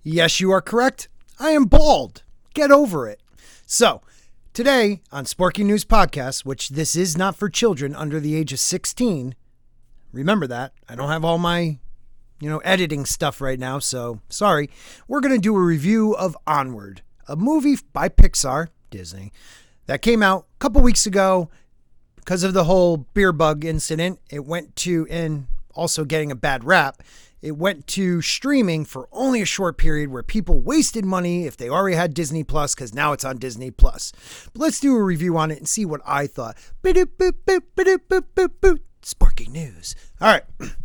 Yes, you are correct. I am bald. Get over it. So, today on Sporky News Podcast, which this is not for children under the age of 16, remember that. I don't have all my, editing stuff right now, so sorry. We're going to do a review of Onward, a movie by Pixar, Disney, that came out a couple weeks ago. Because of the whole beer bug incident, it went to, and also getting a bad rap, it went to streaming for only a short period where people wasted money if they already had Disney Plus, because now it's on Disney Plus. But let's do a review on it and see what I thought. Sparky News. All right.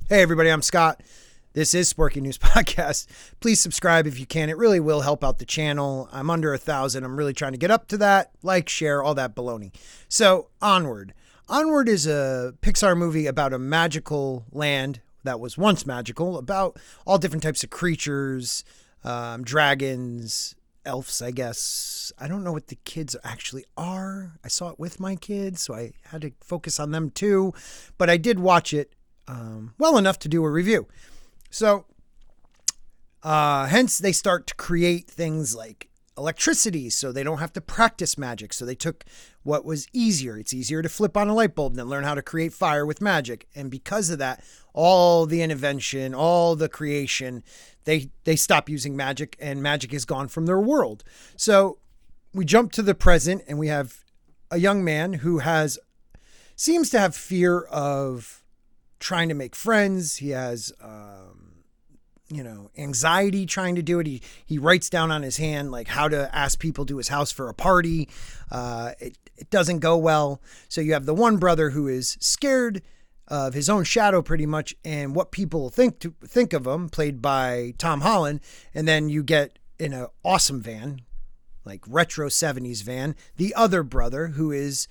Hey, everybody, I'm Scott. This is Sparky News Podcast. Please subscribe if you can. It really will help out the channel. I'm under 1,000. I'm really trying to get up to that. Like, share, all that baloney. So, Onward. Onward is a Pixar movie about a magical land that was once magical, about all different types of creatures, dragons, elves, I guess. I don't know what the kids actually are. I saw it with my kids, so I had to focus on them too. But I did watch it well enough to do a review. So, hence they start to create things like electricity so they don't have to practice magic. So they took what was easier. It's easier to flip on a light bulb than learn how to create fire with magic. And because of that, all the invention, all the creation, they stop using magic, and magic is gone from their world. So we jump to the present, and we have a young man who seems to have fear of trying to make friends. He has, anxiety trying to do it. He writes down on his hand, like, how to ask people to his house for a party. It doesn't go well. So you have the one brother who is scared of his own shadow pretty much, and what people think of him, played by Tom Holland. And then you get in an awesome van, like retro 70s van, the other brother who is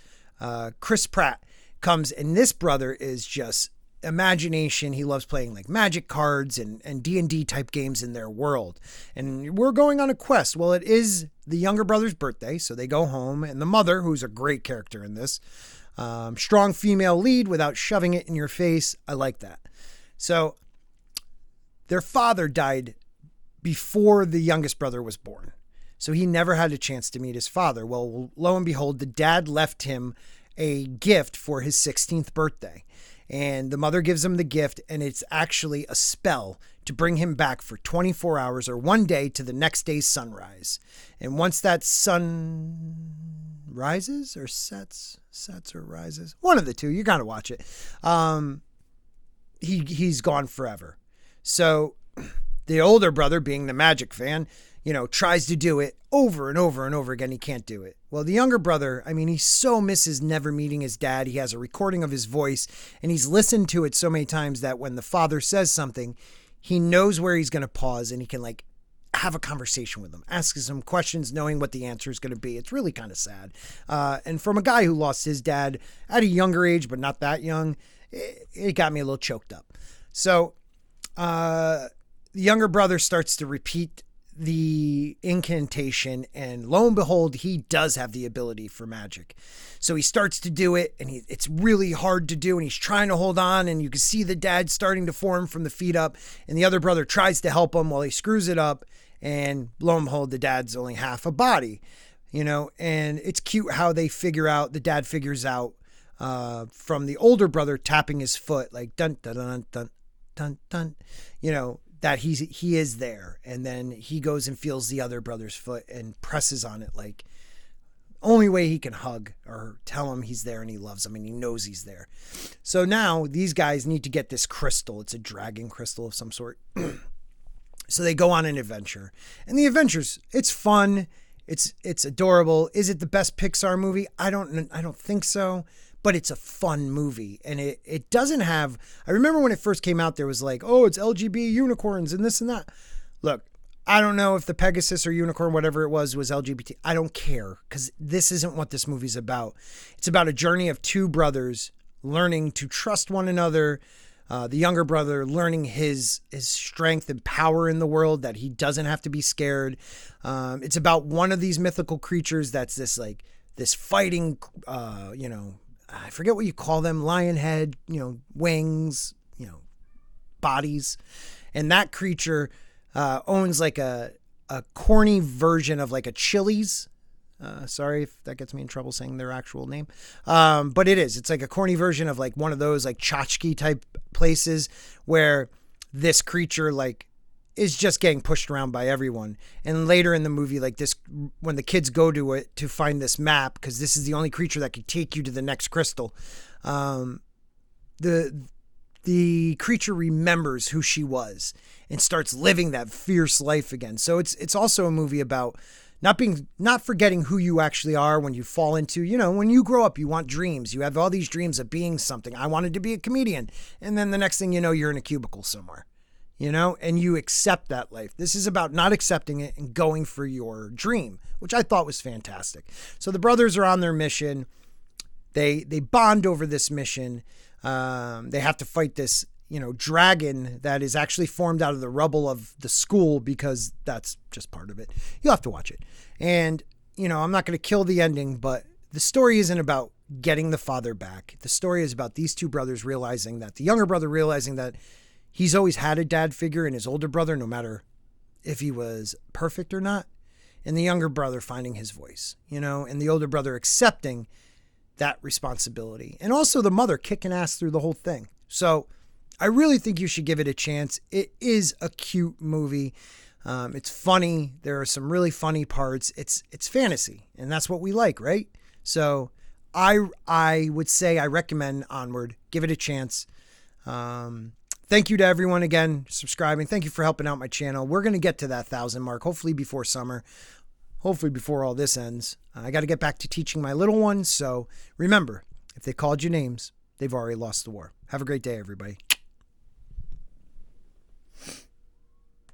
Chris Pratt comes, and this brother is just imagination. He loves playing like magic cards and D&D type games in their world. And we're going on a quest. Well, it is the younger brother's birthday, so they go home, and the mother, who's a great character in this, strong female lead without shoving it in your face. I like that. So their father died before the youngest brother was born. So he never had a chance to meet his father. Well, lo and behold, the dad left him a gift for his 16th birthday. And the mother gives him the gift, and it's actually a spell to bring him back for 24 hours or one day to the next day's sunrise. And once that sun rises or sets or rises, one of the two, you got to watch it. He's gone forever. So the older brother, being the magic fan, tries to do it over and over and over again. He can't do it. Well, the younger brother, he so misses never meeting his dad. He has a recording of his voice, and he's listened to it so many times that when the father says something, he knows where he's going to pause, and he can have a conversation with him, ask some questions, knowing what the answer is going to be. It's really kind of sad. And from a guy who lost his dad at a younger age, but not that young, it got me a little choked up. So the younger brother starts to repeat the incantation, and lo and behold, he does have the ability for magic. So he starts to do it, and it's really hard to do, and he's trying to hold on, and you can see the dad starting to form from the feet up, and the other brother tries to help him while he screws it up, and lo and behold, the dad's only half a body, and it's cute how the dad figures out from the older brother tapping his foot, like dun dun dun dun dun dun, that he is there. And then he goes and feels the other brother's foot and presses on it, like only way he can hug or tell him he's there and he loves him and he knows he's there. So now these guys need to get this crystal. It's a dragon crystal of some sort. So they go on an adventure, and the adventures, it's fun. It's adorable. Is it the best Pixar movie? I don't think so. But it's a fun movie, and it doesn't have, I remember when it first came out, there was like, oh, it's LGBT unicorns and this and that. Look, I don't know if the Pegasus or unicorn, whatever it was LGBT. I don't care, because this isn't what this movie's about. It's about a journey of two brothers learning to trust one another. The younger brother learning his strength and power in the world, that he doesn't have to be scared. It's about one of these mythical creatures that's this fighting, I forget what you call them, lion head, wings, bodies. And that creature owns like a corny version of like a Chili's. Sorry if that gets me in trouble saying their actual name. But it is. It's like a corny version of like one of those like tchotchke type places where this creature like is just getting pushed around by everyone. And later in the movie, like this, when the kids go to it to find this map, because this is the only creature that could take you to the next crystal, the creature remembers who she was and starts living that fierce life again. So it's also a movie about not forgetting who you actually are when you fall into, when you grow up, you want dreams. You have all these dreams of being something. I wanted to be a comedian. And then the next thing you know, you're in a cubicle somewhere, and you accept that life. This is about not accepting it and going for your dream, which I thought was fantastic. So the brothers are on their mission. They bond over this mission. They have to fight this, dragon that is actually formed out of the rubble of the school, because that's just part of it. You'll have to watch it. And, I'm not going to kill the ending, but the story isn't about getting the father back. The story is about these two brothers realizing that, the younger brother realizing that he's always had a dad figure in his older brother, no matter if he was perfect or not. And the younger brother finding his voice, and the older brother accepting that responsibility. And also the mother kicking ass through the whole thing. So I really think you should give it a chance. It is a cute movie. It's funny. There are some really funny parts. It's fantasy, and that's what we like, right? So I would say I recommend Onward. Give it a chance. Thank you to everyone again subscribing. Thank you for helping out my channel. We're going to get to that 1,000 mark, hopefully before summer. Hopefully before all this ends. I got to get back to teaching my little ones. So remember, if they called you names, they've already lost the war. Have a great day, everybody.